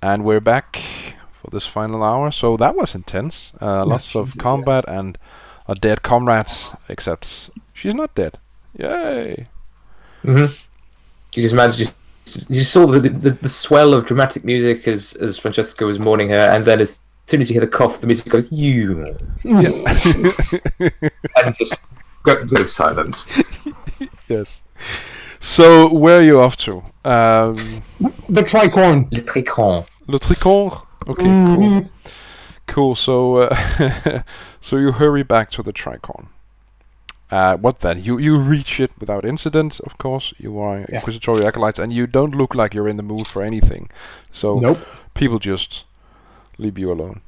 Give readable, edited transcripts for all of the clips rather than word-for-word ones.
And we're back for this final hour. So that was intense. Lots of combat and dead comrades, except she's not dead. Yay! Mm-hmm. You just imagine, you saw the swell of dramatic music as Francesca was mourning her, and then as soon as you hear the cough, the music goes, you. And just goes silent. Yes. So, where are you off to? The tricorn. Le tricorn. Le tricorn? Okay, cool. Cool, so so you hurry back to the tricorn. What then? You reach it without incident, of course. You are Inquisitorial Acolytes, and you don't look like you're in the mood for anything. So people just leave you alone.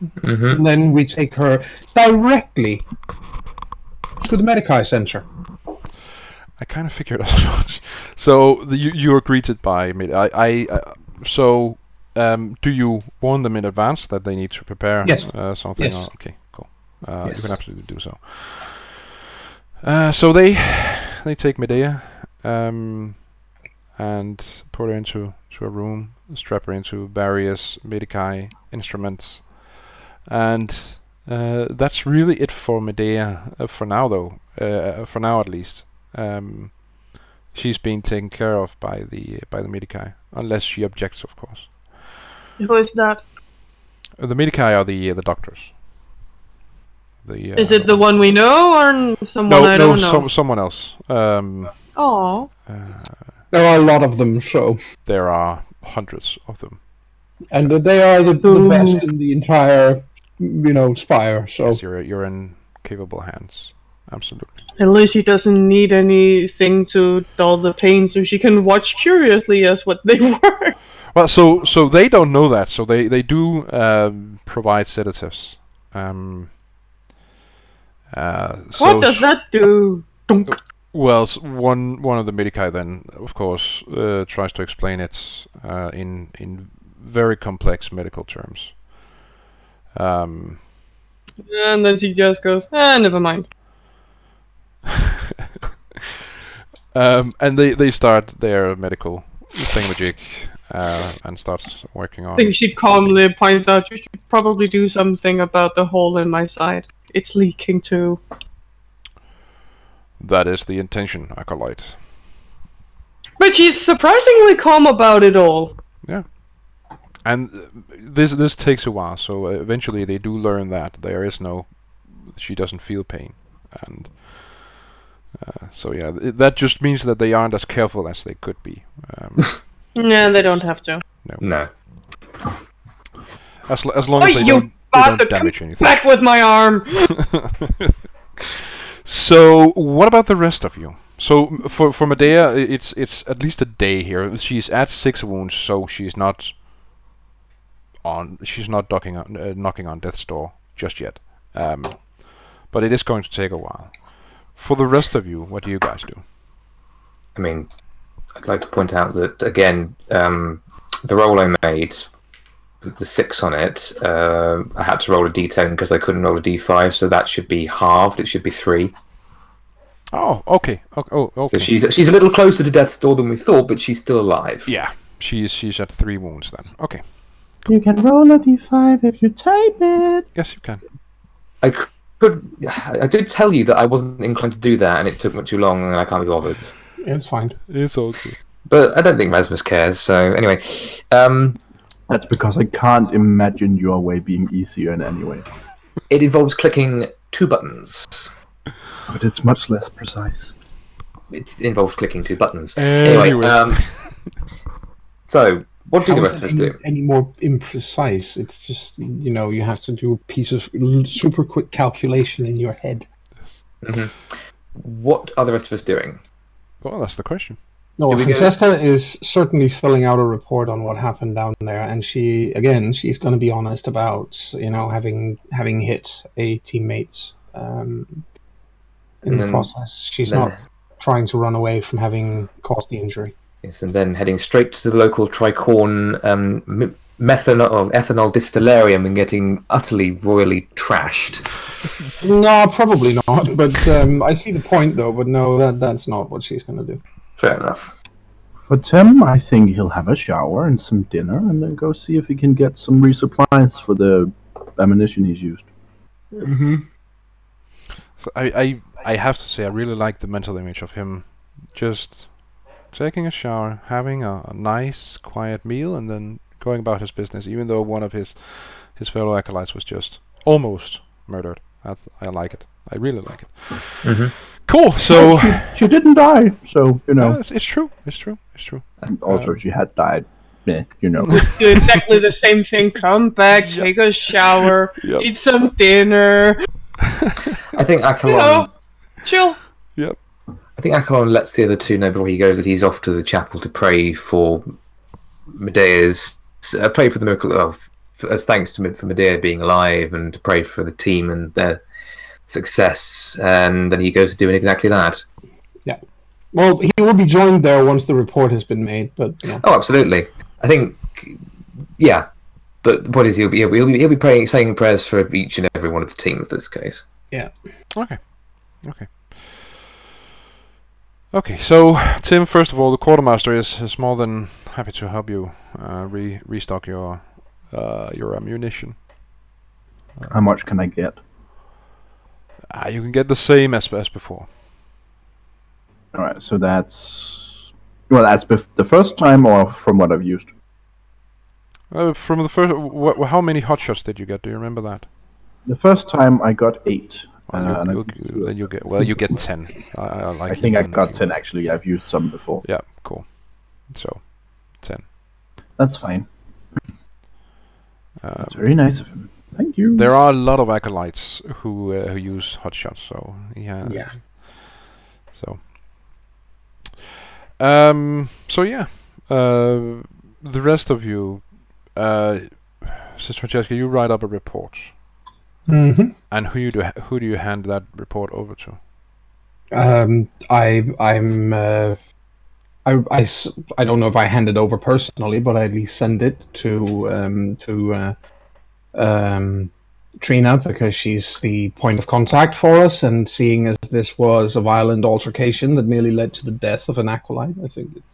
Mm-hmm. And then we take her directly to the Medici Center. I kind of figured as much. So you are greeted by me. So do you warn them in advance that they need to prepare something? Yes. Okay, cool. You can absolutely do so. So they take Medea and put her into a room, strap her into various Medici instruments, and that's really it for Medea for now, though. For now, at least, she's being taken care of by the Medici, unless she objects, of course. Who is that? The Medici are the doctors. Is it the one we know or someone I don't know? Someone else. Oh. There are a lot of them, so... There are hundreds of them. And they are the best in the entire, spire, so... Yes, you're in capable hands. Absolutely. At least she doesn't need anything to dull the pain, so she can watch curiously as what they were. Well, so they don't know that, so they do provide sedatives. What does that do? Well, one of the Medici then, of course, tries to explain it in very complex medical terms. And then she just goes, never mind. And they start their medical thingamajig and starts working on. I think she calmly points out, you should probably do something about the hole in my side. It's leaking too. That is the intention, Acolyte. But she's surprisingly calm about it all. Yeah. And this takes a while, so eventually they do learn that she doesn't feel pain. And so yeah, that just means that they aren't as careful as they could be. No, they don't have to. No. As long as they don't damage anything. Back with my arm! So, what about the rest of you? So, for Medea, it's at least a day here. She's at 6 wounds, so she's not knocking on death's door just yet. But it is going to take a while. For the rest of you, what do you guys do? I mean, I'd like to point out that, again, the roll I made, with the 6 on it, I had to roll a d10 because I couldn't roll a d5, so that should be halved. It should be 3. Oh, okay. Okay. So she's a little closer to death's door than we thought, but she's still alive. Yeah, she's at 3 wounds then. Okay. You can roll a d5 if you type it. Yes, you can. I did tell you that I wasn't inclined to do that, and it took me too long, and I can't be bothered. Yeah, it's fine. It's okay. But I don't think Rasmus cares, so anyway. That's because I can't imagine your way being easier in any way. It involves clicking 2 buttons. But it's much less precise. It involves clicking 2 buttons. Anyway, so what do the rest of us do? Any more imprecise? It's just, you have to do a piece of super quick calculation in your head. Mm-hmm. What are the rest of us doing? Well, that's the question. No, Francesca is certainly filling out a report on what happened down there, and she's going to be honest about, having hit a teammate in the process. She's not trying to run away from having caused the injury. Yes, and then heading straight to the local tricorn ethanol distillerium and getting utterly royally trashed. No, probably not. But I see the point, though. But no, that's not what she's going to do. Fair enough. For Tim, I think he'll have a shower and some dinner, and then go see if he can get some resupplies for the ammunition he's used. Mm-hmm. So I have to say I really like the mental image of him just taking a shower, having a nice quiet meal, and then going about his business, even though one of his fellow acolytes was just almost murdered. I like it. I really like it. Mm-hmm. Cool. So she didn't die, so you know. it's true. It's true. It's true. And also, she had died. Yeah, you know. Do exactly the same thing. Come back, take a shower, Yep. eat some dinner. I think Accolon. You know, chill. Yep. I think Accolon lets the other two know before he goes that he's off to the chapel to pray for Medea's pray for the miracle of as thanks to for Medea being alive, and to pray for the team and their success. And then he goes to doing exactly that. Yeah. Well, he will be joined there once the report has been made. But yeah. Oh, absolutely. I think, yeah. But what is he'll be praying, saying prayers for each and every one of the team in this case. Yeah. Okay. So Tim, first of all, the quartermaster is more than happy to help you restock your ammunition. How much can I get? You can get the same as before. All right, so that's the first time, or from what I've used. From the first, how many hotshots did you get? Do you remember that? The first time I got 8. Then you get 10. I think I got 10 actually. I've used some before. Yeah, cool. So, 10. That's fine. That's very nice of him. Thank you. There are a lot of acolytes who use hotshots, so yeah. Yeah. So yeah. The rest of you, Sister Francesca, you write up a report. Mm-hmm. And who do you hand that report over to? I don't know if I hand it over personally, but I at least send it to Trina, because she's the point of contact for us, and seeing as this was a violent altercation that nearly led to the death of an acolyte, I think it's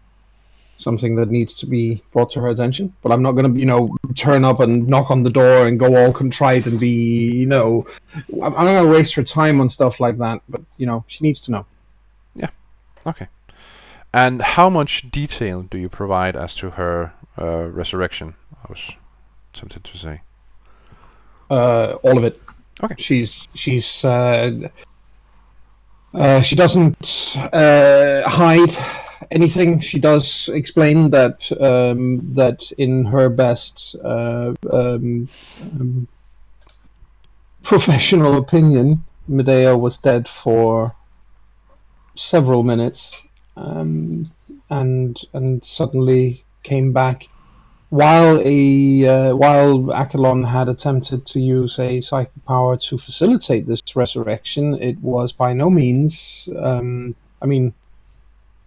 something that needs to be brought to her attention. But I'm not going to, turn up and knock on the door and go all contrite and be, I'm not going to waste her time on stuff like that. But, she needs to know. Yeah. Okay. And how much detail do you provide as to her resurrection? I was tempted to say. All of it. Okay. She doesn't hide anything. She does explain that that in her best professional opinion, Medea was dead for several minutes, and suddenly came back. While Accolon had attempted to use a psychic power to facilitate this resurrection, it was by no means.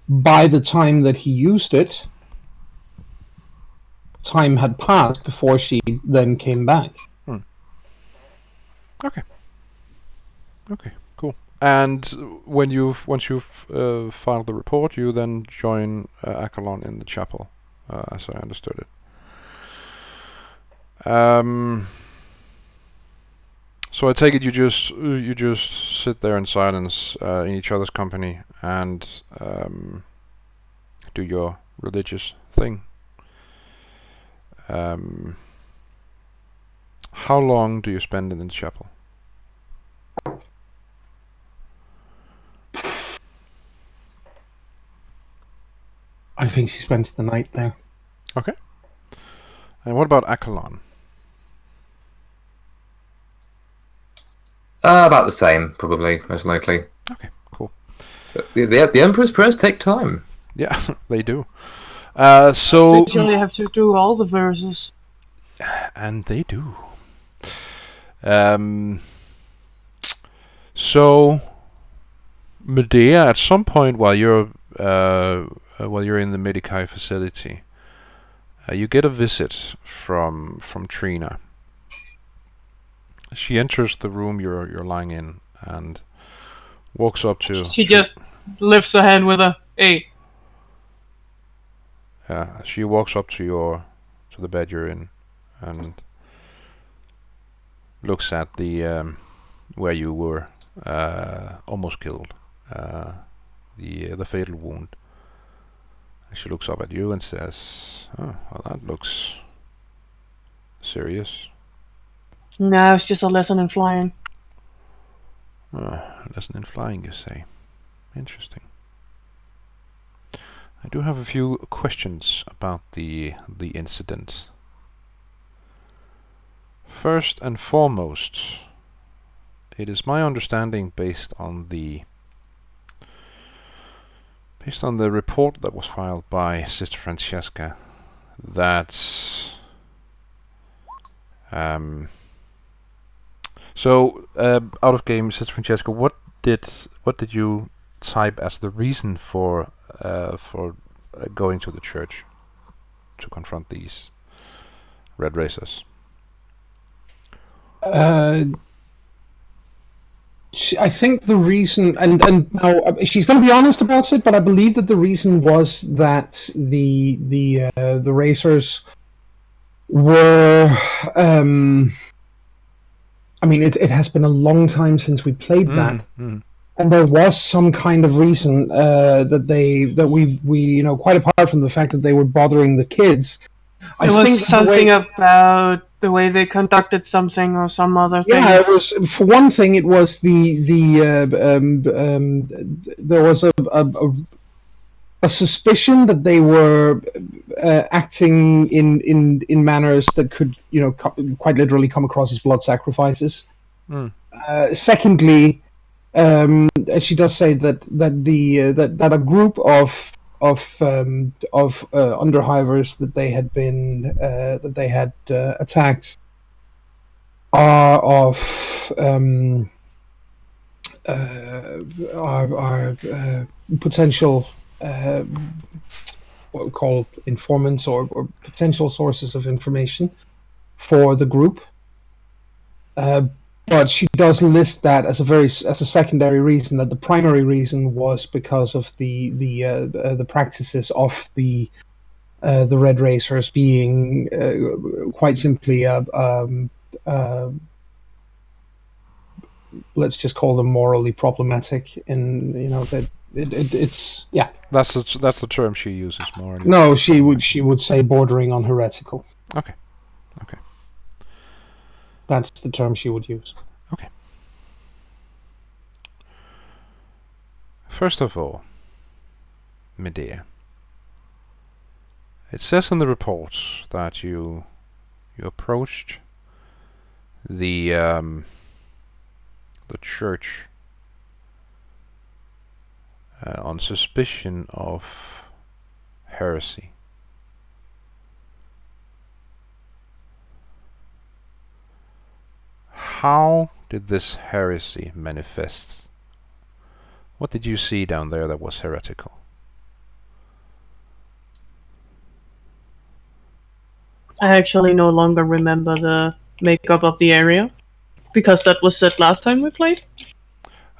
By the time that he used it, time had passed before she then came back. Okay, cool. And once you've filed the report, you then join Accolon in the chapel, as I understood it. So I take it you just sit there in silence in each other's company and do your religious thing. How long do you spend in the chapel? I think she spends the night there. Okay. And what about Accolon? About the same, probably, most likely. Okay, cool. But the Emperor's prayers take time. Yeah, they do. So Usually have to do all the verses. And they do. So Medea, at some point while you're in the Medicae facility, you get a visit from Trina. She enters the room you're lying in and walks up to. She just lifts her hand with a "Hey." She walks up to the bed you're in, and looks at the where you were almost killed, the fatal wound. And she looks up at you and says, "Oh, well, that looks serious." No, it's just a lesson in flying. Lesson in flying, you say? Interesting. I do have a few questions about the incident. First and foremost, it is my understanding, based on the report that was filed by Sister Francesca, that out of game, Sister Francesca, what did you type as the reason for going to the church to confront these red racers? I think the reason, and now she's going to be honest about it, but I believe that the reason was that the racers were. I mean, it has been a long time since we played that, and there was some kind of reason that we quite apart from the fact that they were bothering the kids. It was something about the way they conducted something or some other thing. Yeah, it was, for one thing, it was there was a suspicion that they were acting in manners that could, quite literally come across as blood sacrifices. Secondly, she does say that a group of underhivers that they had attacked are potential what we call informants or potential sources of information for the group. But she does list that as a secondary reason. That the primary reason was because of the practices of the Red Racers being quite simply let's just call them morally problematic. And that it's yeah. That's the term she uses, morally. No, she would say bordering on heretical. Okay. That's the term she would use. Okay. First of all, Medea, it says in the reports that you approached the church on suspicion of heresy. How did this heresy manifest? What did you see down there that was heretical? I actually no longer remember the makeup of the area, because that was said last time we played.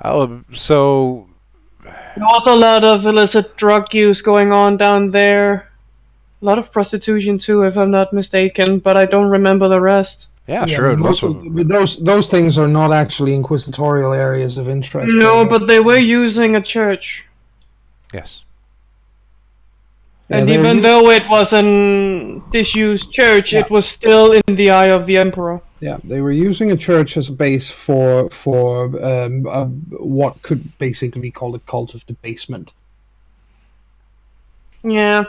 Oh, so there was a lot of illicit drug use going on down there. A lot of prostitution too, if I'm not mistaken, but I don't remember the rest. Yeah, sure. Those things are not actually inquisitorial areas of interest. No, but they were using a church. Yes. And even though it was an disused church, it was still in the eye of the emperor. Yeah, they were using a church as a base for what could basically be called a cult of debasement. Yeah,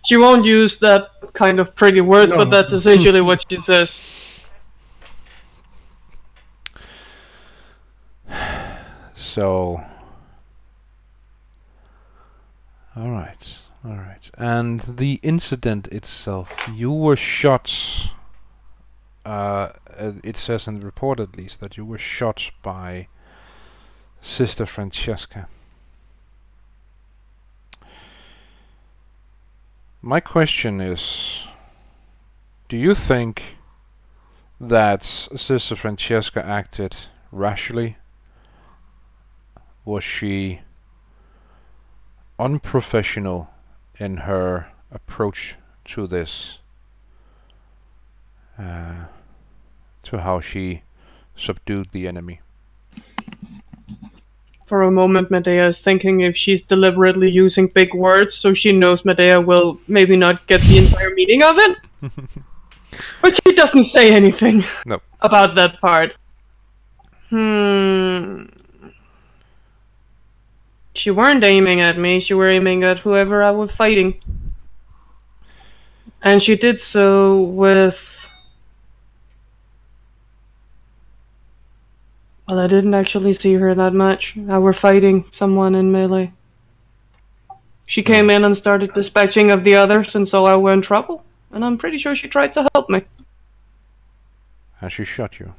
she won't use that kind of pretty words, but that's essentially what she says. So, all right. And the incident itself, you were shot. It says in the report, at least, that you were shot by Sister Francesca. My question is, do you think that Sister Francesca acted rashly? Was she unprofessional in her approach to this, to how she subdued the enemy? For a moment, Medea is thinking if she's deliberately using big words so she knows Medea will maybe not get the entire meaning of it. But she doesn't say anything about that part. She weren't aiming at me, she were aiming at whoever I was fighting. And she did so with... Well, I didn't actually see her that much. I were fighting someone in melee. She came in and started dispatching of the others and so I were in trouble. And I'm pretty sure she tried to help me. And she shot you?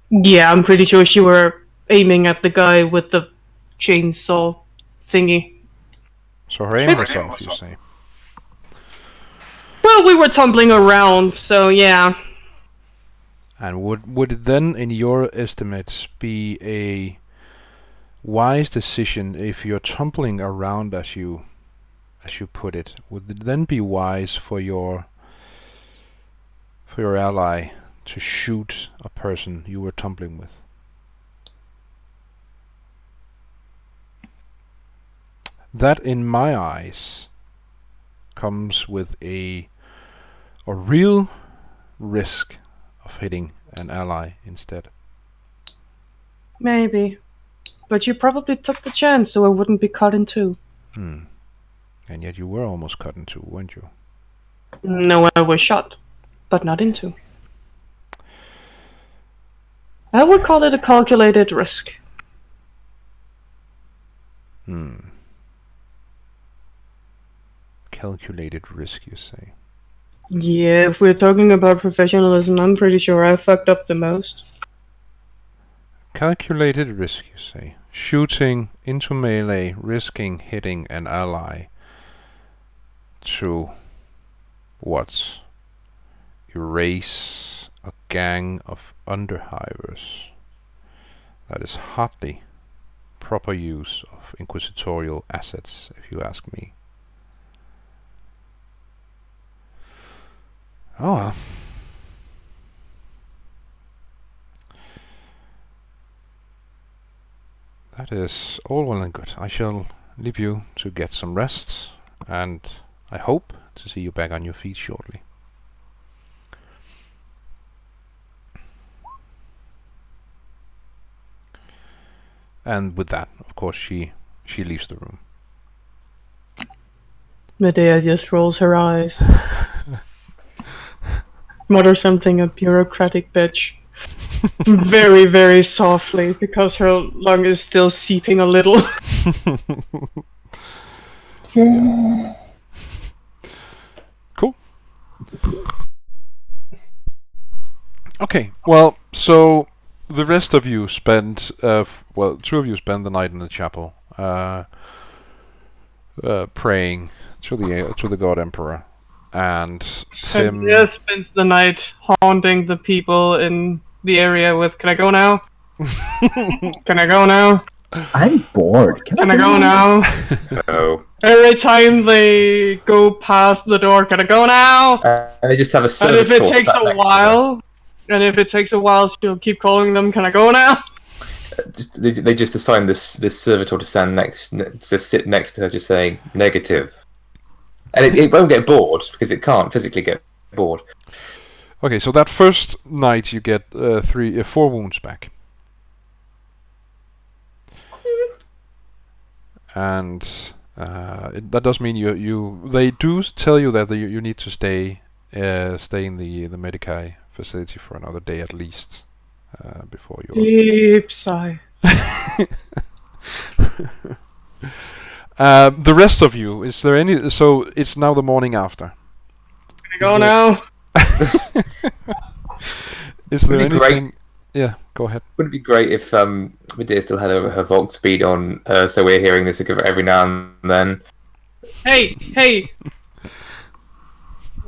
Yeah, I'm pretty sure she were aiming at the guy with the chainsaw thingy. So her aim was off, you say? Well, we were tumbling around, so yeah. And would it then, in your estimates, be a wise decision if you're tumbling around, as you put it? Would it then be wise for your ally to shoot a person you were tumbling with? That, in my eyes, comes with a real risk of hitting an ally instead. Maybe. But you probably took the chance so it wouldn't be cut in two. And yet you were almost cut in two, weren't you? No, I was shot. But not in two. I would call it a calculated risk. Calculated risk, you say? Yeah, if we're talking about professionalism, I'm pretty sure I fucked up the most. Calculated risk, you say? Shooting into melee, risking hitting an ally to what? Erase a gang of underhivers. That is hardly proper use of inquisitorial assets, if you ask me. Oh well. That is all well and good. I shall leave you to get some rest, and I hope to see you back on your feet shortly. And with that, of course, she leaves the room. Medea just rolls her eyes. Mutter something, a bureaucratic bitch. Very, very softly, because her lung is still seeping a little. Cool. Okay, well, so the rest of you spend, two of you spend the night in the chapel, praying to the God Emperor, and Tim. Medea spends the night haunting the people in the area with, "Can I go now? Can I go now? I'm bored. Can I go now?" No. Every time they go past the door, "Can I go now?" And they just have a And servitor. if it takes a while, she'll keep calling them, "Can I go now?" They just assign this servitor to sit next to her, just saying negative, and it won't get bored because it can't physically get bored. Okay, so that first night you get 4 wounds back, and that does mean they do tell you that you need to stay in the Medicae facility for another day at least before you. Deep sigh. The rest of you, is there any? So it's now the morning after. Can I go now? Is there Wouldn't it be anything? great? Yeah, go ahead. Wouldn't it be great if Medea still had her Volk speed on, so we're hearing this every now and then? Hey,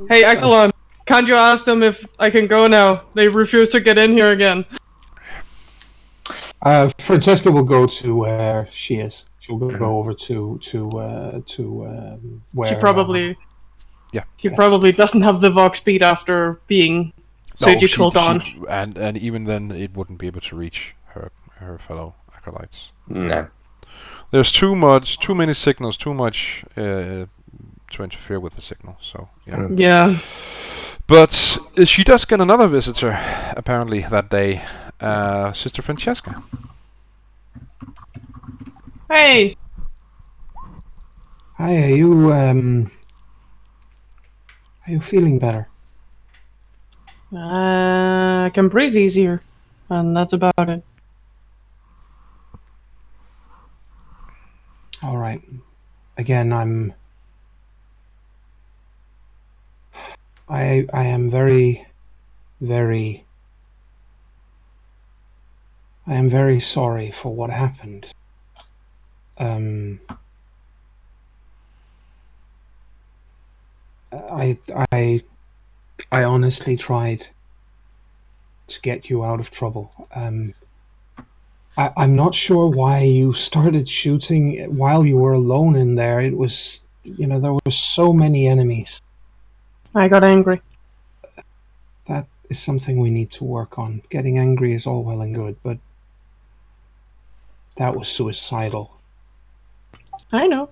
Echelon, can't you ask them if I can go now? They refuse to get in here again. Francesca will go to where she is. she'll go over to where she probably yeah. She probably doesn't have the Vox speed after being surgical done. And even then, it wouldn't be able to reach her fellow acolytes. No. There's too many signals, too much to interfere with the signal. So yeah. Yeah. But she does get another visitor apparently that day, Sister Francesca. Hey. Hi, are you feeling better? I can breathe easier, and that's about it. All right. Again, I am very, very. I am very sorry for what happened. I honestly tried to get you out of trouble. I'm not sure why you started shooting while you were alone in there. It was, there were so many enemies. I got angry. That is something we need to work on. Getting angry is all well and good, but that was suicidal. I know.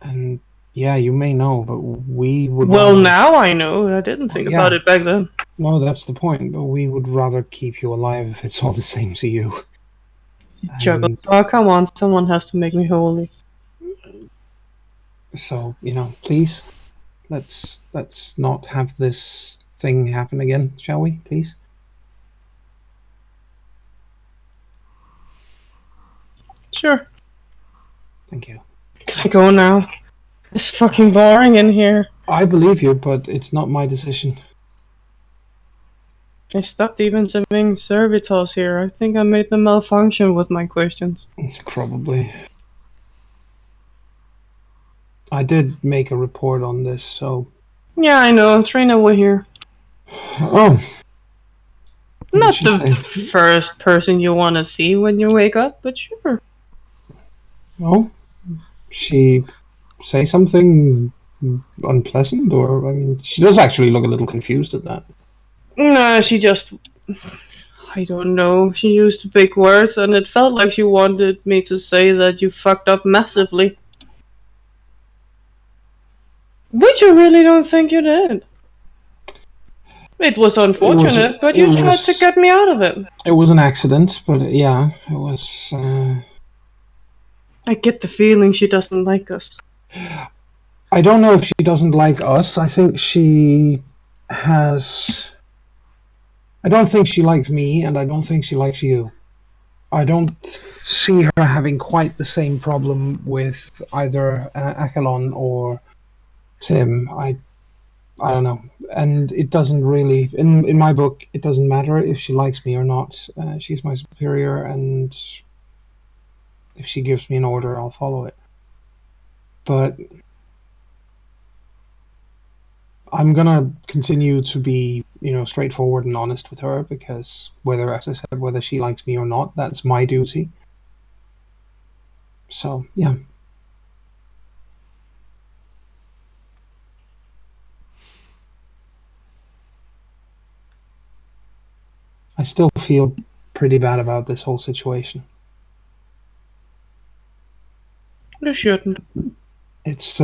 And yeah, you may know, but we would. Well, now I know. I didn't think about it back then. No, that's the point. But we would rather keep you alive if it's all the same to you. Juggle. Oh, come on. Someone has to make me holy. So, please, let's not have this thing happen again, shall we, please? Sure. Thank you. Can I go now? It's fucking boring in here. I believe you, but it's not my decision. I stopped even sending servitors here. I think I made them malfunction with my questions. It's probably. I did make a report on this, so. Yeah, I know. Trina were here. Oh. Not the first person you want to see when you wake up, but sure. Oh? She say something unpleasant, or, she does actually look a little confused at that. No, she just... I don't know. She used big words, and it felt like she wanted me to say that you fucked up massively. Which I really don't think you did. It was unfortunate, but you tried to get me out of it. It was an accident, but yeah, it was... I get the feeling she doesn't like us. I don't know if she doesn't like us. I think she has... I don't think she likes me, and I don't think she likes you. I don't see her having quite the same problem with either Achelon or Tim. I don't know. And it doesn't really... In my book, it doesn't matter if she likes me or not. She's my superior, and if she gives me an order, I'll follow it. But I'm gonna continue to be, straightforward and honest with her, because as I said, whether she likes me or not, that's my duty. So, yeah. I still feel pretty bad about this whole situation. You shouldn't. It's,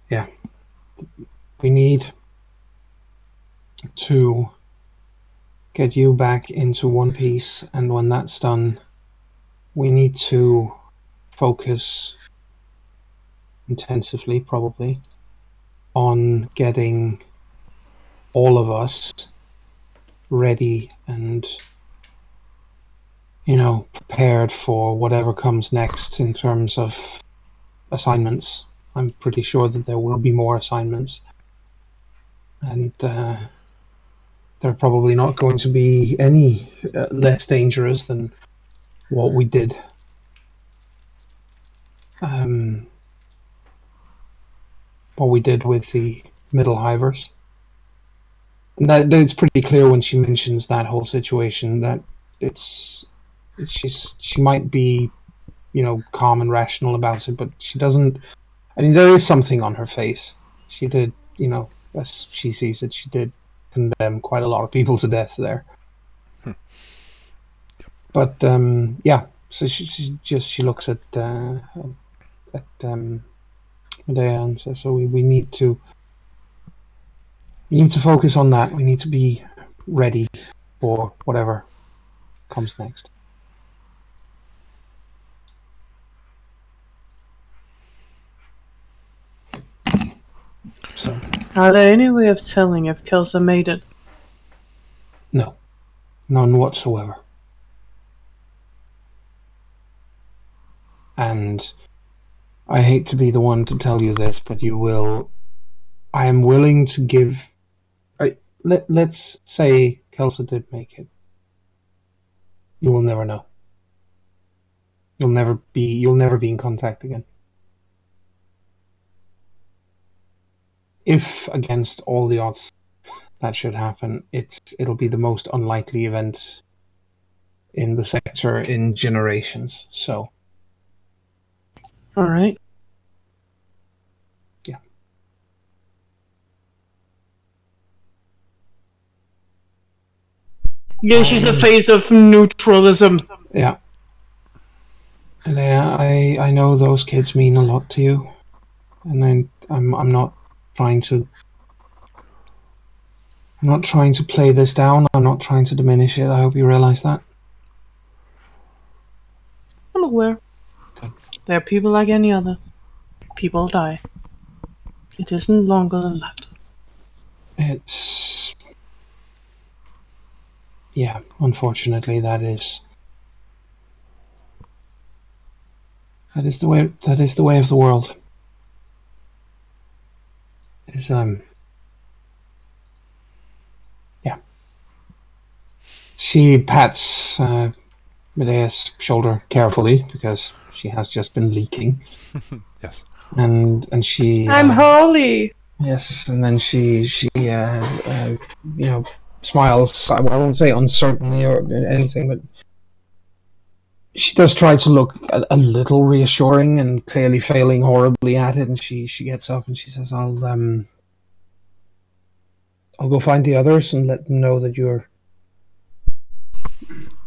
yeah. We need to get you back into one piece, and when that's done, we need to focus intensively, probably, on getting all of us ready and, prepared for whatever comes next in terms of assignments. I'm pretty sure that there will be more assignments, and they're probably not going to be any less dangerous than what we did. What we did with the Middle Hivers. And that it's pretty clear when she mentions that whole situation that she might be, calm and rational about it, but she doesn't. I mean, there is something on her face. She did, as she sees it, she did condemn quite a lot of people to death there. But yeah, so she looks at Medea and says, "So we need to focus on that. We need to be ready for whatever comes next." So, are there any way of telling if Kelsa made it? No, none whatsoever. And I hate to be the one to tell you this, but you will. I am willing to give. Let's say Kelsa did make it. You will never know. You'll never be in contact again. If against all the odds that should happen, it'll be the most unlikely event in the sector in generations. So, all right. Yeah. Yeah, she's a face of neutralism. Yeah. And I know those kids mean a lot to you, and I'm not trying to. I'm not trying to play this down. I'm not trying to diminish it. I hope you realize that. I'm aware. Good. There are people like any other. People die. It isn't longer than that. It's... Yeah, unfortunately that is the way of the world. It is yeah. She pats Medea's shoulder carefully because she has just been leaking. Yes. And she I'm holy. Yes, and then she smiles. I won't say uncertainly or anything, but she does try to look a little reassuring and clearly failing horribly at it. And she gets up and she says, I'll go find the others and let them know that you're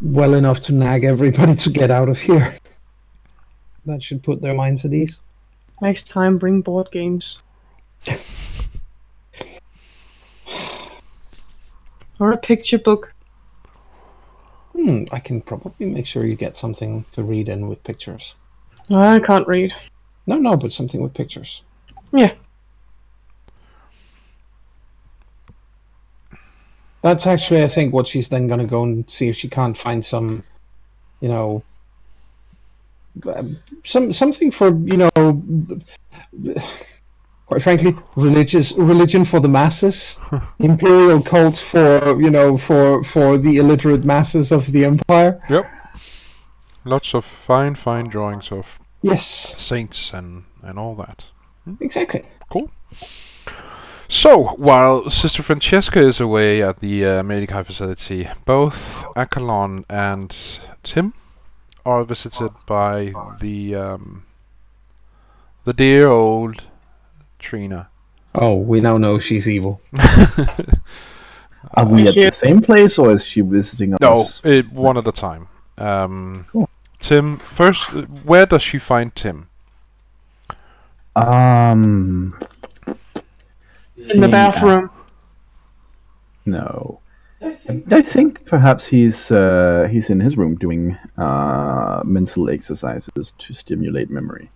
well enough to nag everybody to get out of here. That should put their minds at ease. Next time, bring board games. Or a picture book. I can probably make sure you get something to read in with pictures. I can't read. No, but something with pictures. Yeah. That's actually, I think, what she's then going to go and see if she can't find some, something for, quite frankly, religion for the masses, imperial cults for the illiterate masses of the empire. Yep. Lots of fine drawings of saints and all that. Exactly. Cool. So, while Sister Francesca is away at the Medici facility, both Akalon and Tim are visited by the dear old Trina. Oh, we now know she's evil. Are we at the same place, or is she visiting us? No, one at a time. Cool. Tim, first, where does she find Tim? In the bathroom. No. I think perhaps he's in his room doing mental exercises to stimulate memory.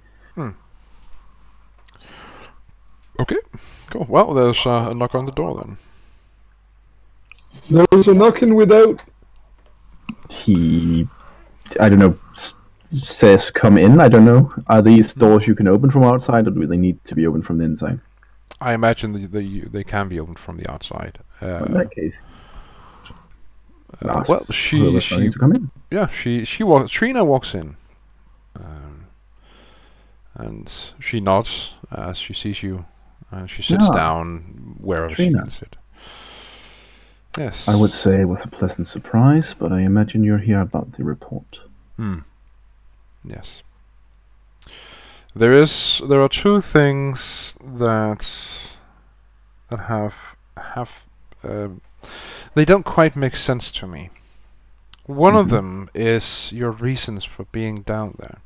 Okay, cool. Well, there's a knock on the door then. There's a knocking without. He, I don't know, says come in. I don't know. Are these doors you can open from outside, or do they need to be opened from the inside? I imagine they can be opened from the outside. In that case. Well, she to come in. Yeah, Trina walks in, and she nods as she sees you, and she sits down wherever Trina. she can sit. Yes. I would say it was a pleasant surprise, but I imagine you're here about the report. Yes. There are two things that have they don't quite make sense to me. One of them is your reasons for being down there.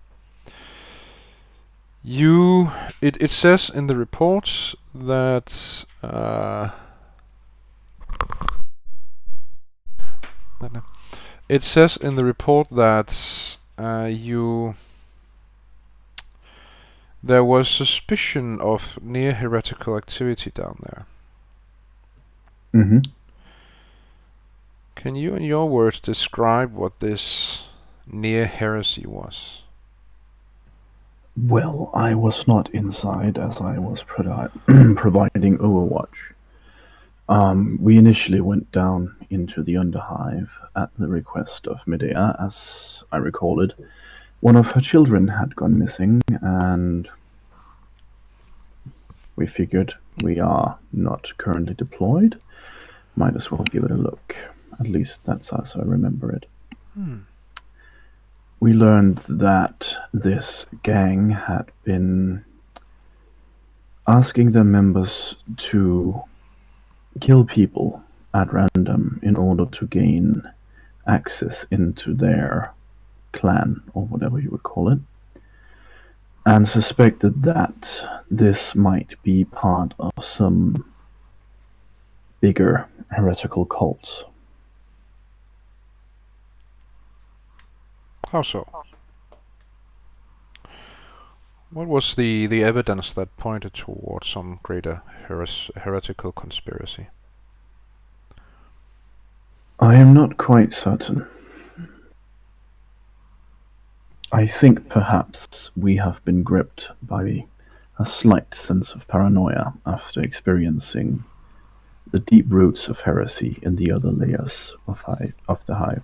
It says in the report that it says in the report that there was suspicion of near heretical activity down there. Can you, in your words, describe what this near heresy was? Well, I was not inside as I was providing overwatch. We initially went down into the Underhive at the request of Medea, as I recall it. One of her children had gone missing, and we figured we are not currently deployed. Might as well give it a look. At least that's as I remember it. We learned that this gang had been asking their members to kill people at random in order to gain access into their clan, or whatever you would call it, and suspected that this might be part of some bigger heretical cult. How so? What was the evidence that pointed towards some greater heretical conspiracy? I am not quite certain. I think perhaps we have been gripped by a slight sense of paranoia after experiencing the deep roots of heresy in the other layers of the hive.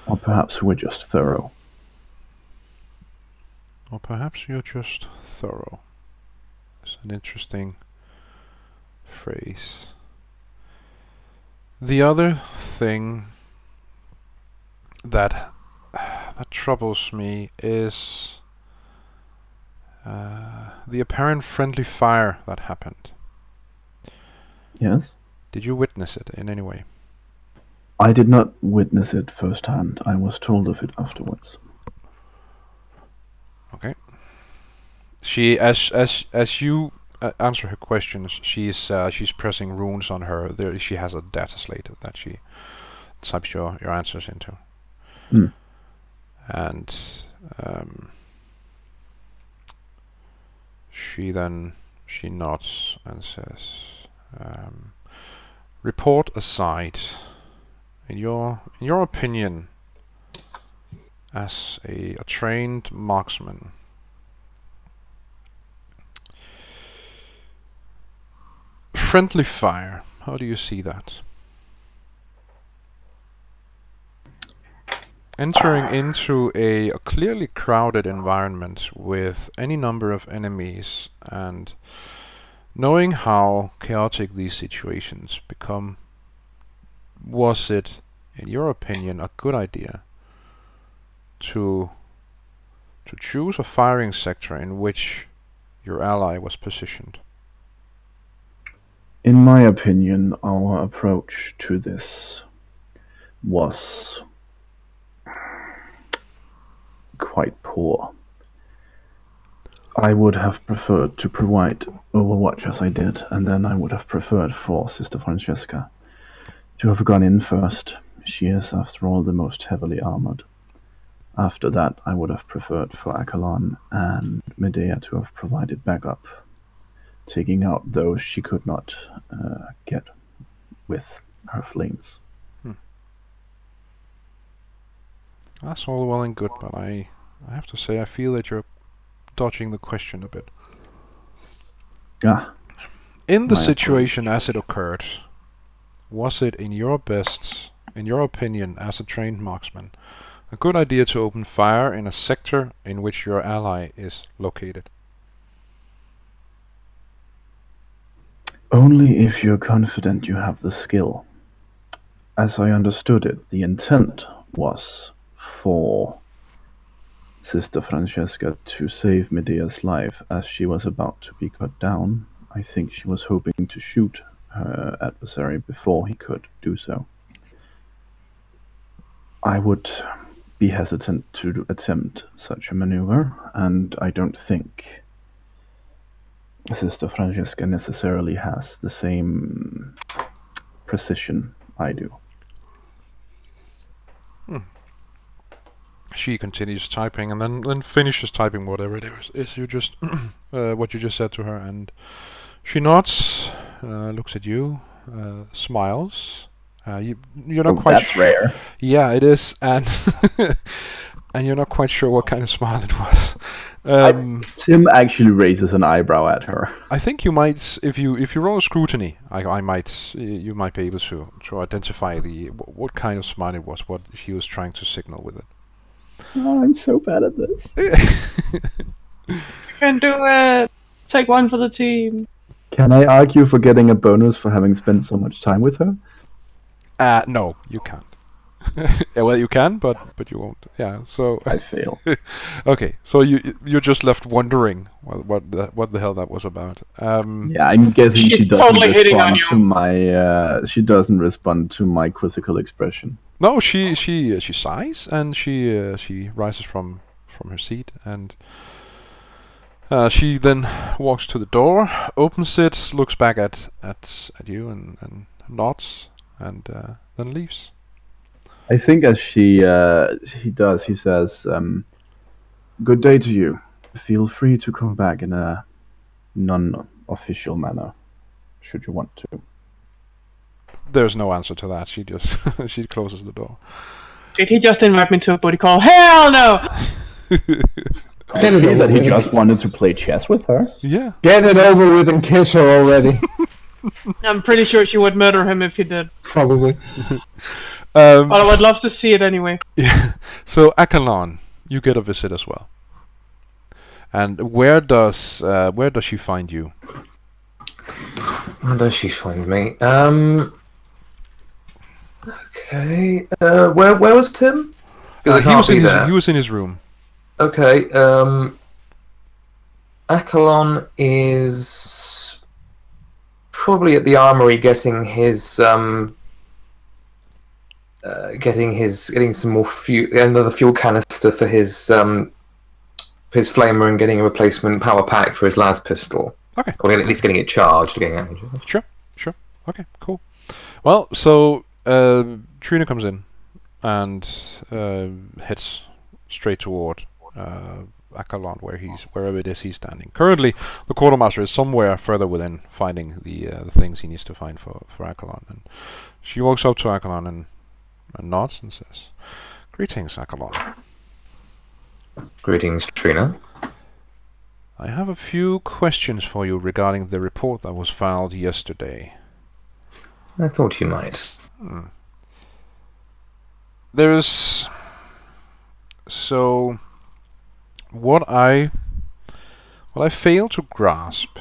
Or perhaps we're just thorough. Or perhaps you're just thorough. It's an interesting phrase. The other thing that troubles me is the apparent friendly fire that happened. Yes? Did you witness it in any way? I did not witness it firsthand. I was told of it afterwards. Okay. She, as you answer her questions, she's pressing runes on her. She has a data slate that she types your answers into. And she nods and says, "Report aside. In your opinion, as a trained marksman, friendly fire, how do you see that? Entering into a clearly crowded environment with any number of enemies and knowing how chaotic these situations become, was it, in your opinion, a good idea to choose a firing sector in which your ally was positioned?" In my opinion, our approach to this was quite poor. I would have preferred to provide overwatch as I did, and then I would have preferred for Sister Francesca to have gone in first. She is, after all, the most heavily armored. After that, I would have preferred for Akalon and Medea to have provided backup, taking out those she could not get with her flames. That's all well and good, but I have to say I feel that you're dodging the question a bit. In the situation as it occurred, was it in your opinion, as a trained marksman, a good idea to open fire in a sector in which your ally is located? Only if you're confident you have the skill. As I understood it, the intent was for Sister Francesca to save Medea's life as she was about to be cut down. I think she was hoping to shoot her adversary before he could do so. I would be hesitant to attempt such a maneuver, and I don't think Sister Francesca necessarily has the same precision I do. She continues typing and then finishes typing whatever it is you just what you just said to her, and she nods, looks at you, smiles. You're not quite. That's rare. Yeah, it is, and and you're not quite sure what kind of smile it was. Tim actually raises an eyebrow at her. I think you might, if you roll a scrutiny, you might be able to identify what kind of smile it was, what he was trying to signal with it. Oh, I'm so bad at this. You can do it. Take one for the team. Can I argue for getting a bonus for having spent so much time with her? No, you can't. Well, you can, but you won't. Yeah, so I fail. Okay, so you're just left wondering what the hell that was about. Yeah, I'm guessing she doesn't totally respond to my. She doesn't respond to my quizzical expression. No, she sighs and she rises from her seat, and she then walks to the door, opens it, looks back at you and nods, and then leaves. I think as he does, he says, "Good day to you. Feel free to come back in a non-official manner, should you want to." There's no answer to that. She just she closes the door. Did he just invite me to a booty call? Hell no! Get it that he just wanted to play chess with her. Yeah. Get it over with and kiss her already. I'm pretty sure she would murder him if he did. Probably. But I would love to see it anyway. Yeah. So Akalon, you get a visit as well. And where does she find you? Where does she find me? Okay. Where was Tim? He was in his room. Okay. Akalon is probably at the armory getting some more another fuel canister for his flamer, and getting a replacement power pack for his las pistol. Okay. Or at least getting it charged. Sure. Okay, cool. Well, so Trina comes in and heads straight toward Akalon, wherever it is he's standing. Currently, the quartermaster is somewhere further within, finding the things he needs to find for Akalon. And she walks up to Akalon and nods and says, "Greetings, Akalon." Greetings, Trina. I have a few questions for you regarding the report that was filed yesterday. I thought you might. What I fail to grasp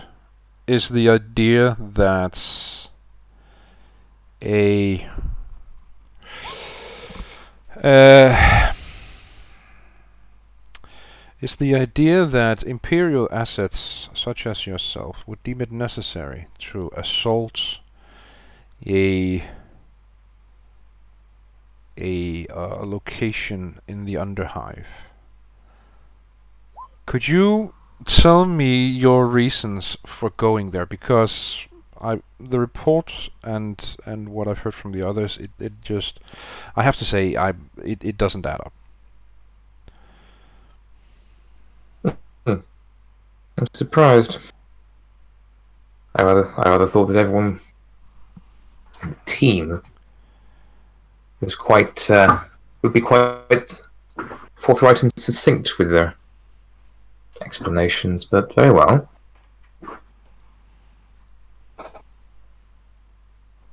is the idea that Imperial assets such as yourself would deem it necessary to assault a location in the Underhive. Could you tell me your reasons for going there? Because the report and what I've heard from the others, it just, I have to say, it doesn't add up. I'm surprised. I rather thought that everyone in the team was would be quite forthright and succinct with their explanations, but very well.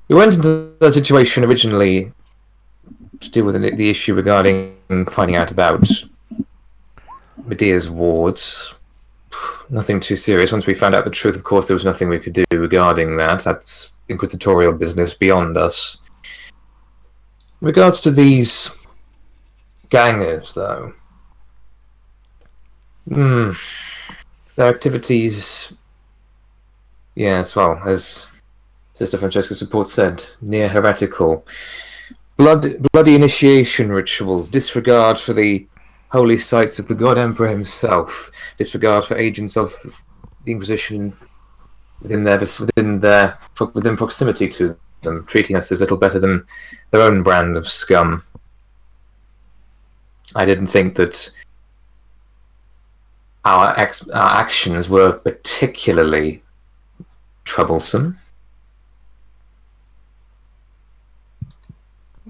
We went into that situation originally to deal with the issue regarding finding out about Medea's wards. nothing too serious. Once we found out the truth, of course, there was nothing we could do regarding that. That's inquisitorial business beyond us. In regards to these gangers, though, their activities, yes, well, as Sister Francesca's report said, near heretical. Bloody initiation rituals, disregard for the holy sites of the God Emperor himself, disregard for agents of the Inquisition within proximity to them, treating us as little better than their own brand of scum. I didn't think that our actions were particularly troublesome.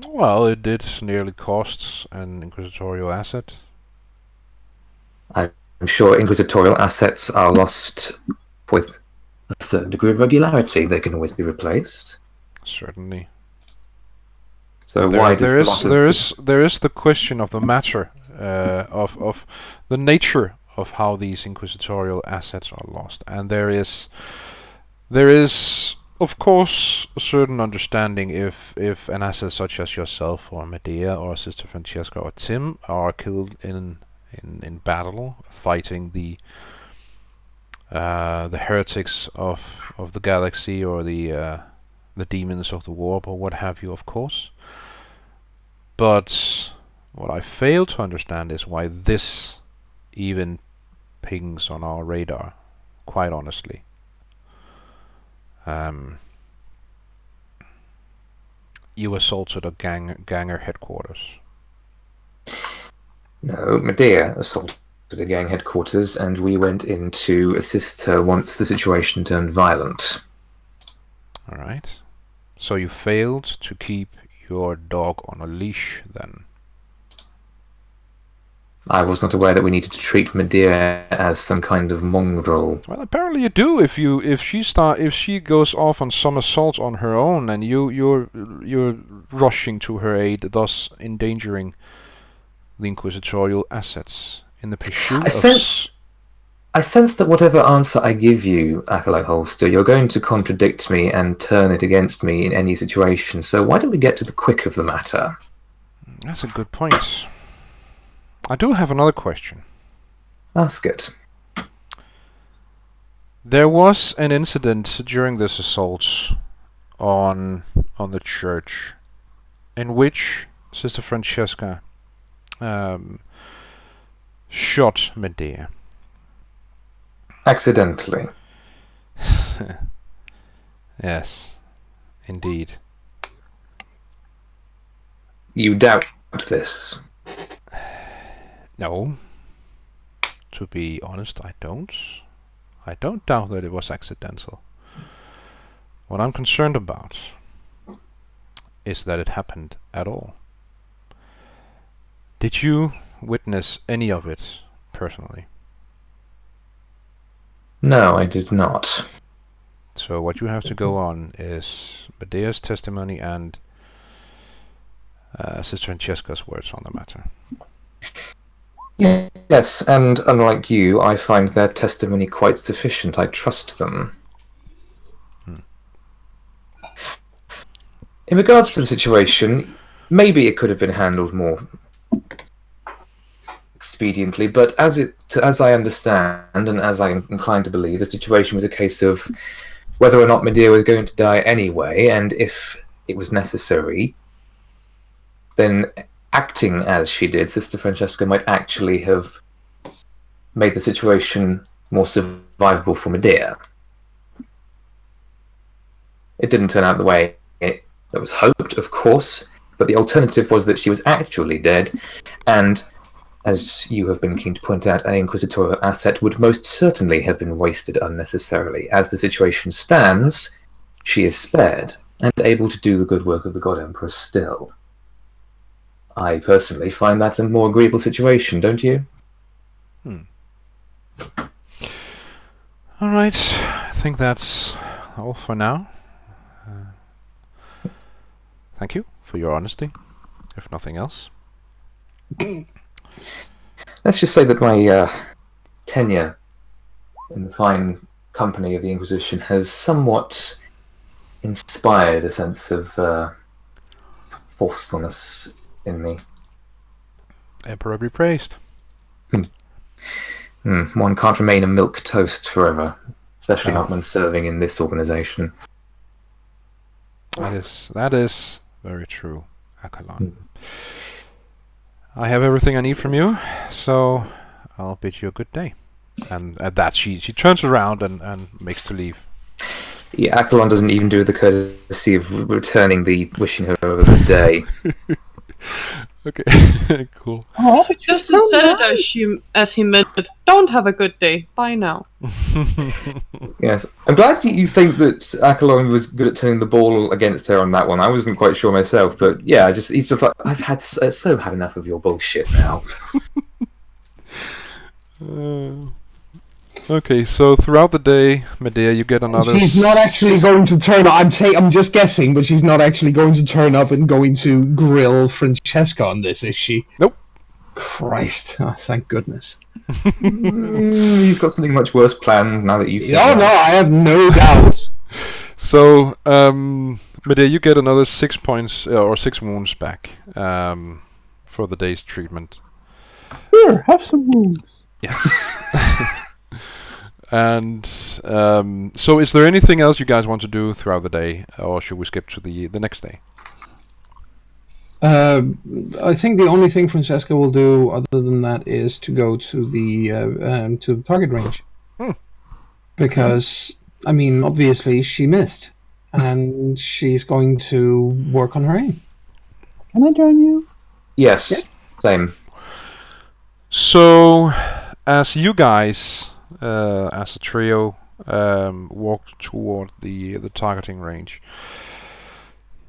Well, it did nearly cost an inquisitorial asset. I'm sure inquisitorial assets are lost with a certain degree of regularity. They can always be replaced. Certainly. So why does there is the question of the matter of the nature of how these inquisitorial assets are lost, and there is of course a certain understanding if an asset such as yourself or Medea or Sister Francesca or Tim are killed in battle fighting the heretics of the galaxy or the demons of the warp or what have you, of course. But what I fail to understand is why this even pings on our radar, quite honestly. You assaulted a ganger headquarters. No, Medea assaulted a gang headquarters, and we went in to assist her once the situation turned violent. Alright. So you failed to keep your dog on a leash, then? I was not aware that we needed to treat Medea as some kind of mongrel. Well, apparently you do. If she goes off on some assault on her own, and you're rushing to her aid, thus endangering the inquisitorial assets in the pursuit I sense that whatever answer I give you, Acolyte Holster, you're going to contradict me and turn it against me in any situation. So why don't we get to the quick of the matter? That's a good point. I do have another question. Ask it. There was an incident during this assault on the church in which Sister Francesca shot Medea. Accidentally. Yes, indeed. You doubt this? No. To be honest, I don't. I don't doubt that it was accidental. What I'm concerned about is that it happened at all. Did you witness any of it personally? No, I did not. So what you have to go on is Medea's testimony and Sister Francesca's words on the matter. Yes, and unlike you, I find their testimony quite sufficient. I trust them. In regards to the situation, maybe it could have been handled more expediently, but as I understand and as I'm inclined to believe, the situation was a case of whether or not Medea was going to die anyway, and if it was necessary, then acting as she did, Sister Francesca might actually have made the situation more survivable for Medea. It didn't turn out the way that was hoped, of course, but the alternative was that she was actually dead, and as you have been keen to point out, an inquisitorial asset would most certainly have been wasted unnecessarily. As the situation stands, she is spared and able to do the good work of the God Emperor still. I personally find that a more agreeable situation, don't you? Alright, I think that's all for now. Thank you for your honesty, if nothing else. Let's just say that my tenure in the fine company of the Inquisition has somewhat inspired a sense of forcefulness in me. Emperor be praised. One can't remain a milk toast forever, especially No. not when serving in this organization. That is very true, Akalon. I have everything I need from you, so I'll bid you a good day. And at that, she turns around and makes to leave. Yeah, Akalon doesn't even do the courtesy of returning the wishing her over the day. Okay, cool. Oh, just said it as he meant it. Don't have a good day. Bye now. Yes, I'm glad you think that Akalon was good at turning the ball against her on that one. I wasn't quite sure myself, but yeah, he's just like, I've had had enough of your bullshit now. Okay, so throughout the day, Medea, you get another... She's not actually going to turn up. I'm just guessing, but she's not actually going to turn up and going to grill Francesca on this, is she? Nope. Christ. Oh, thank goodness. He's got something much worse planned now that you've... No, I have no doubt. So, Medea, you get another 6 points, or 6 wounds back, for the day's treatment. Here, have some wounds. Yes. And so is there anything else you guys want to do throughout the day, or should we skip to the next day? I think the only thing Francesca will do other than that is to go to the target range. Because, I mean, obviously she missed, and she's going to work on her aim. Can I join you? Yes, yeah. Same. So, as you guys... as a trio, walk toward the targeting range.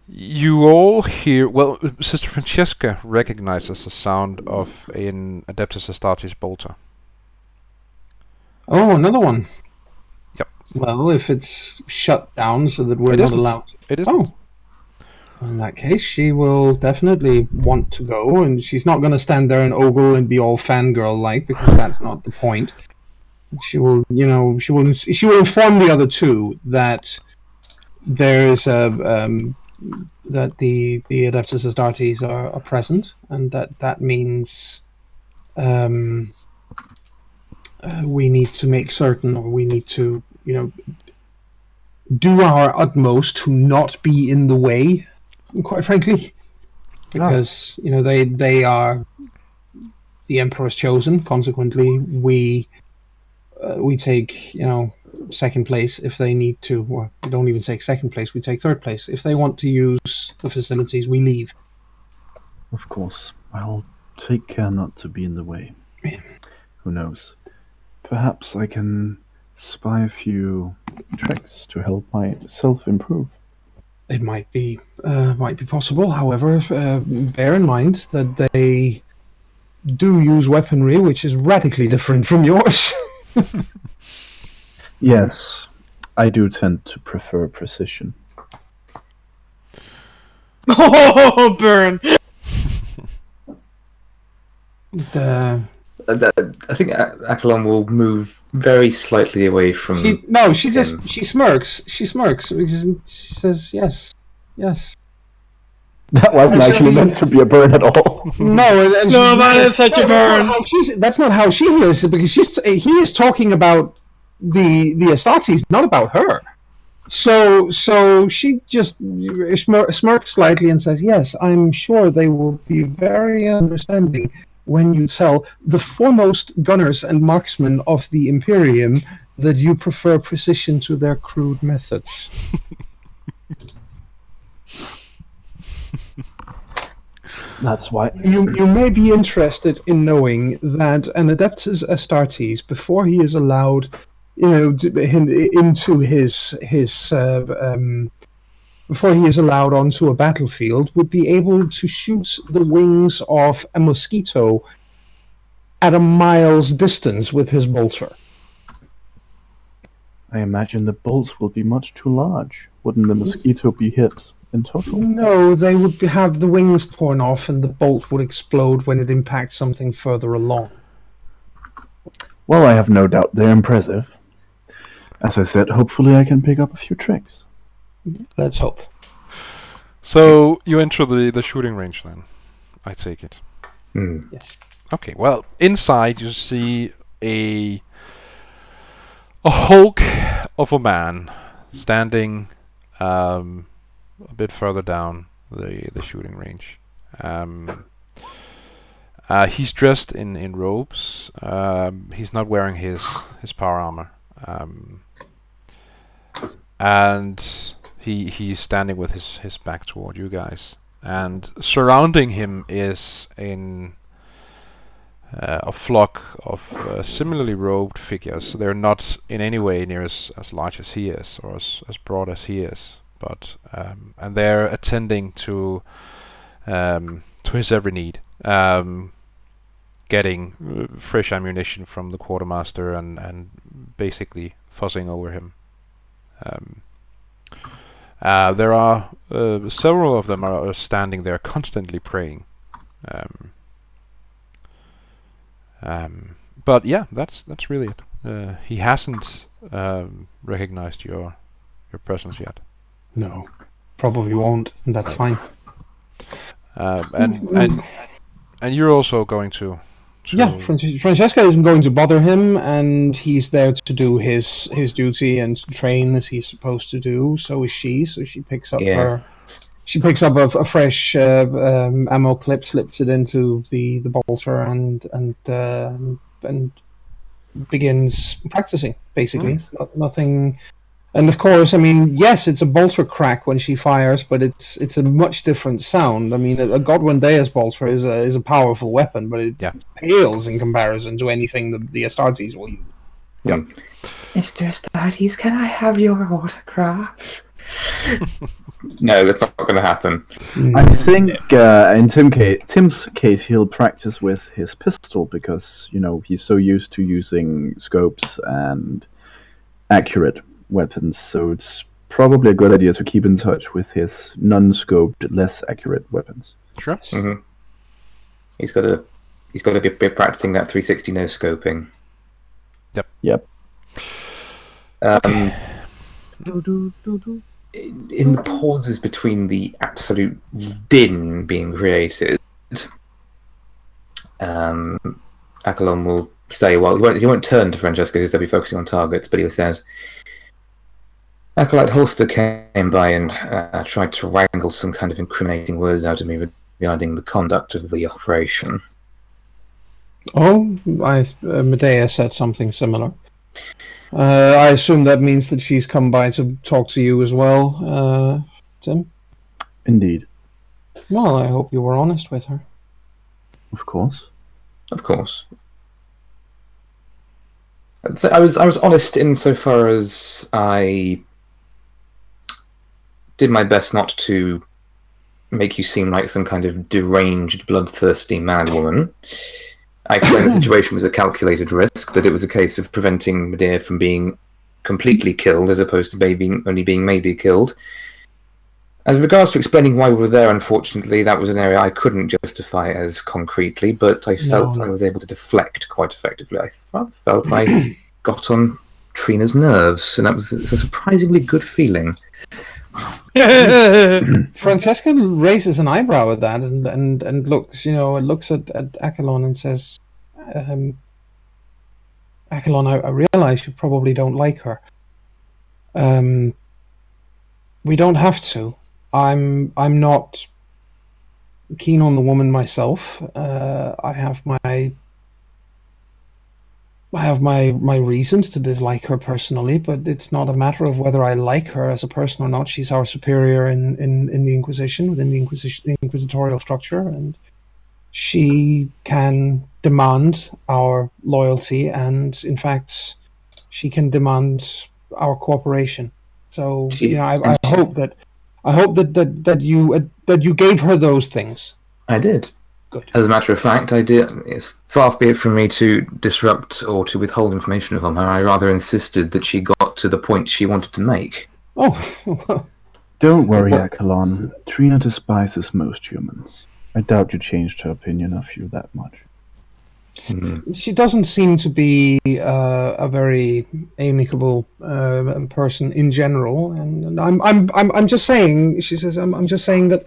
You all hear... Well, Sister Francesca recognizes the sound of an Adeptus Astartes bolter. Oh, another one. Yep. Well, if it's shut down so that we're not allowed... It isn't. Oh. In that case, she will definitely want to go, and she's not going to stand there and ogle and be all fangirl-like, because that's not the point. She will, she will inform the other two that there is that the Adeptus Astartes are present, and that means we need to make certain, or we need to, do our utmost to not be in the way. Quite frankly, because they are the Emperor's chosen. Consequently, we take, second place if they need to. Well, we don't even take second place, we take third place. If they want to use the facilities, we leave. Of course. I'll take care not to be in the way. Yeah. Who knows? Perhaps I can spy a few tricks to help myself improve. It might be possible. However, bear in mind that they do use weaponry which is radically different from yours. Yes, I do tend to prefer precision. Oh, burn! I think Akalon will move very slightly away from... She smirks. She smirks because she says, yes. That wasn't actually meant to be a burn at all. No, man, it's such a burn. That's not how she hears it, because he is talking about the Astartes, not about her. So she just smirks slightly and says, yes, I'm sure they will be very understanding when you tell the foremost gunners and marksmen of the Imperium that you prefer precision to their crude methods. That's why you may be interested in knowing that an Adeptus Astartes, before he is allowed, into his before he is allowed onto a battlefield, would be able to shoot the wings of a mosquito at a mile's distance with his bolter. I imagine the bolts will be much too large. Wouldn't the mosquito be hit in total? No, they would have the wings torn off and the bolt would explode when it impacts something further along. Well, I have no doubt they're impressive. As I said, hopefully I can pick up a few tricks. Let's hope. So you enter the shooting range then, I take it. Yes. Okay, well, inside you see a hulk of a man standing a bit further down the shooting range. He's dressed in robes. He's not wearing his power armor. And he's standing with his back toward you guys. And surrounding him is a flock of similarly robed figures. They're not in any way near as large as he is, or as broad as he is. But and they're attending to his every need. Getting fresh ammunition from the quartermaster and basically fussing over him. There are several of them are standing there constantly praying. But yeah, that's really it. He hasn't recognized your presence yet. No, probably won't, and that's fine. And you're also going to. Yeah, Francesca isn't going to bother him, and he's there to do his duty and to train as he's supposed to do. So is she. So she picks up a fresh ammo clip, slips it into the bolter, and begins practicing. Basically, nothing. And of course, I mean, yes, it's a bolter crack when she fires, but it's a much different sound. I mean, a Godwindea's bolter is a powerful weapon, but it pales in comparison to anything the Astartes will use. Yeah. Mr. Astartes, can I have your autograph? No, that's not going to happen. I think in Tim's case, he'll practice with his pistol because, he's so used to using scopes and accurate weapons, so it's probably a good idea to keep in touch with his non-scoped, less accurate weapons. Sure. Mm-hmm. He's got to be practicing that 360 no scoping. Yep. In the pauses between the absolute din being created, Akalon will say, well, he won't turn to Francesca because they'll be focusing on targets, but he says, Acolyte Holster came by and tried to wrangle some kind of incriminating words out of me regarding the conduct of the operation. Oh, Medea said something similar. I assume that means that she's come by to talk to you as well, Tim? Indeed. Well, I hope you were honest with her. Of course. Of course. So I was honest insofar as I did my best not to make you seem like some kind of deranged, bloodthirsty madwoman. I explained the situation was a calculated risk, that it was a case of preventing Medea from being completely killed as opposed to only being maybe killed. As regards to explaining why we were there, unfortunately, that was an area I couldn't justify as concretely, but I felt I was able to deflect quite effectively. I felt I got on Trina's nerves, and that was a surprisingly good feeling. Francesca raises an eyebrow at that and looks, looks at Akalon and says, Akalon, I realize you probably don't like her. We don't have to. I'm not keen on the woman myself. I have my reasons to dislike her personally, but it's not a matter of whether I like her as a person or not. She's our superior in the Inquisition, within the inquisitorial structure, and she can demand our loyalty, and in fact, she can demand our cooperation. So, I hope that you gave her those things. I did. Good. As a matter of fact, I did. It's far be it from me to disrupt or to withhold information from her. I rather insisted that she got to the point she wanted to make. Oh. Don't worry, Akalon. Trina despises most humans. I doubt you changed her opinion of you that much. She doesn't seem to be a very amicable person in general, and I'm just saying. She says, I'm just saying that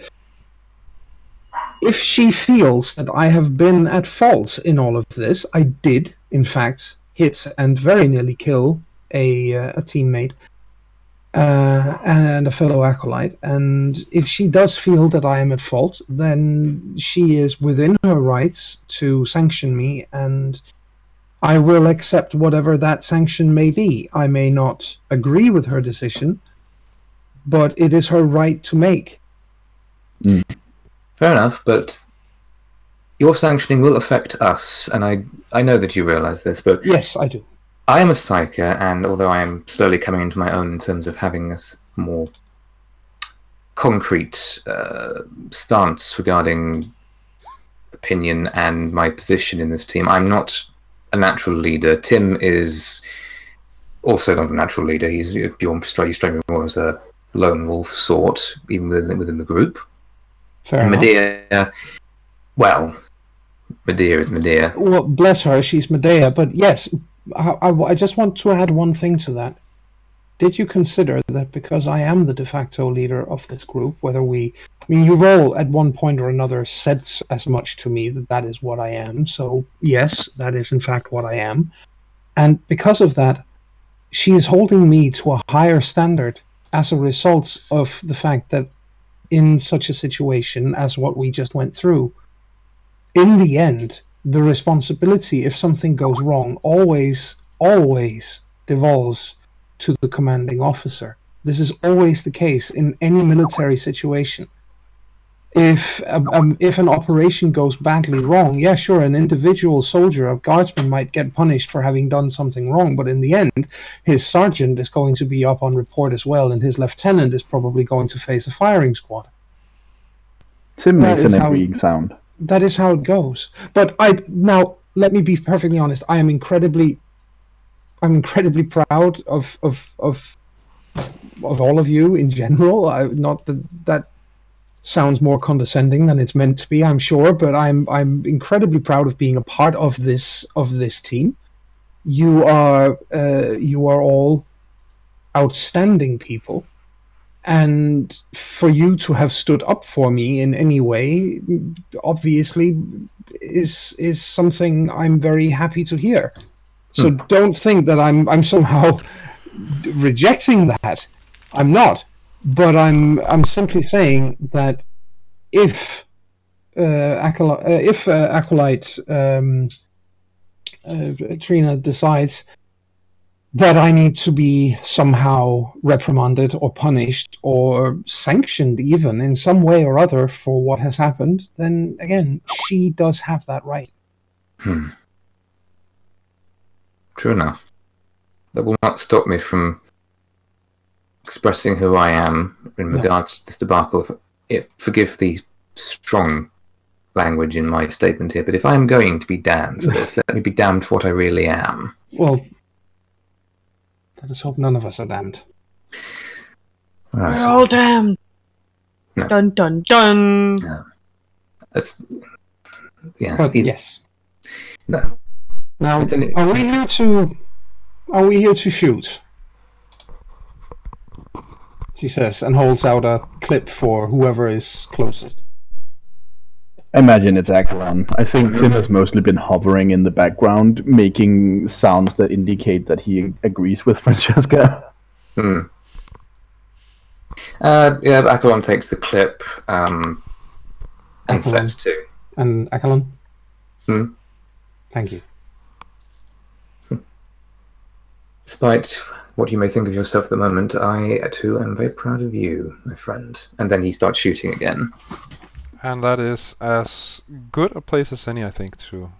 if she feels that I have been at fault in all of this, I did, in fact, hit and very nearly kill a teammate and a fellow acolyte. And if she does feel that I am at fault, then she is within her rights to sanction me, and I will accept whatever that sanction may be. I may not agree with her decision, but it is her right to make. Fair enough, but your sanctioning will affect us, and I know that you realise this, but... Yes, I do. I am a psyker, and although I am slowly coming into my own in terms of having a more concrete stance regarding opinion and my position in this team, I'm not a natural leader. Tim is also not a natural leader. He's struggling more as a lone wolf sort, even within the group. Fair enough. Medea, well, Medea is Medea. Well, bless her, she's Medea, but yes, I just want to add one thing to that. Did you consider that because I am the de facto leader of this group, you've all at one point or another said as much to me that is what I am, so yes, that is in fact what I am. And because of that, she is holding me to a higher standard as a result of the fact that in such a situation as what we just went through, in the end, the responsibility if something goes wrong always devolves to the commanding officer. This is always the case in any military situation. If an operation goes badly wrong, yeah, sure, an individual soldier, a guardsman might get punished for having done something wrong, but in the end, his sergeant is going to be up on report as well, and his lieutenant is probably going to face a firing squad. Tim makes an agreeing sound. That is how it goes. But now let me be perfectly honest. I'm incredibly proud of all of you in general. Not that sounds more condescending than it's meant to be, I'm sure, but I'm incredibly proud of being a part of this team. You are all outstanding people, and for you to have stood up for me in any way, obviously, is something I'm very happy to hear. So don't think that I'm somehow rejecting that. I'm not. But I'm simply saying that if Acolyte Trina decides that I need to be somehow reprimanded or punished or sanctioned even in some way or other for what has happened, then again, she does have that right. True enough. That will not stop me from expressing who I am in regards to this debacle. Forgive the strong language in my statement here, but if I am going to be damned for this, let me be damned for what I really am. Well, let us hope none of us are damned. We're all damned. No. Dun dun dun. No. Yes. No. Now, are we here to shoot? She says, and holds out a clip for whoever is closest. I imagine it's Acheron. I think Tim has mostly been hovering in the background, making sounds that indicate that he agrees with Francesca. Acheron takes the clip and sets to. And Acheron? Thank you. Despite what you may think of yourself at the moment, I too am very proud of you, my friend. And then he starts shooting again. And that is as good a place as any, I think, to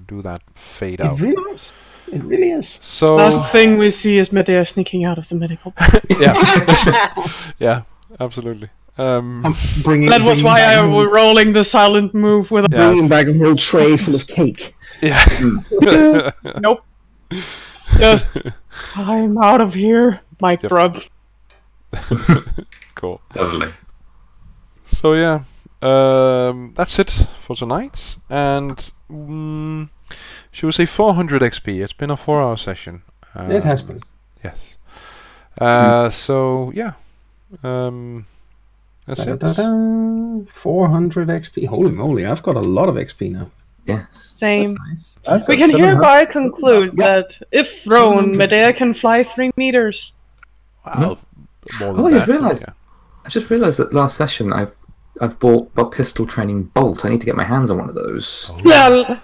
do that fade out. It really is. So last thing we see is Medea sneaking out of the medical. Yeah, absolutely. That was why I was rolling the silent move with bringing back a whole tray full of cake. Yeah. Nope. Just I'm out of here, mic drop. Cool. Lovely. So yeah. That's it for tonight, and She will say 400 XP. It's been a 4-hour session. It has been. Yes. So yeah. That's it. 400 XP. Holy moly! I've got a lot of XP now. Yes. Same. That's We at can 700. hereby conclude that if thrown, 700. Medea can fly 3 meters. Well, more than Oh, I that. just realised. Yeah. I just realised that last session I've bought a pistol training bolt. I need to get my hands on one of those. Oh, Yeah.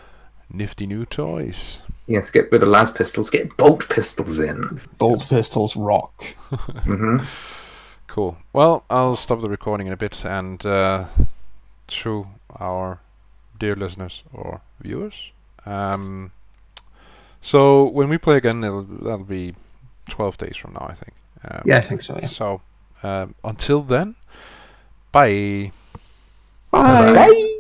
nifty new toys. Yes, get rid of las pistols. Get bolt pistols in. Bolt pistols rock. Mm-hmm. Cool. Well, I'll stop the recording in a bit, and to our dear listeners or viewers. So when we play again, that'll be 12 days from now, I think. Yeah, I think so. Yeah. So until then, bye. Bye. Bye.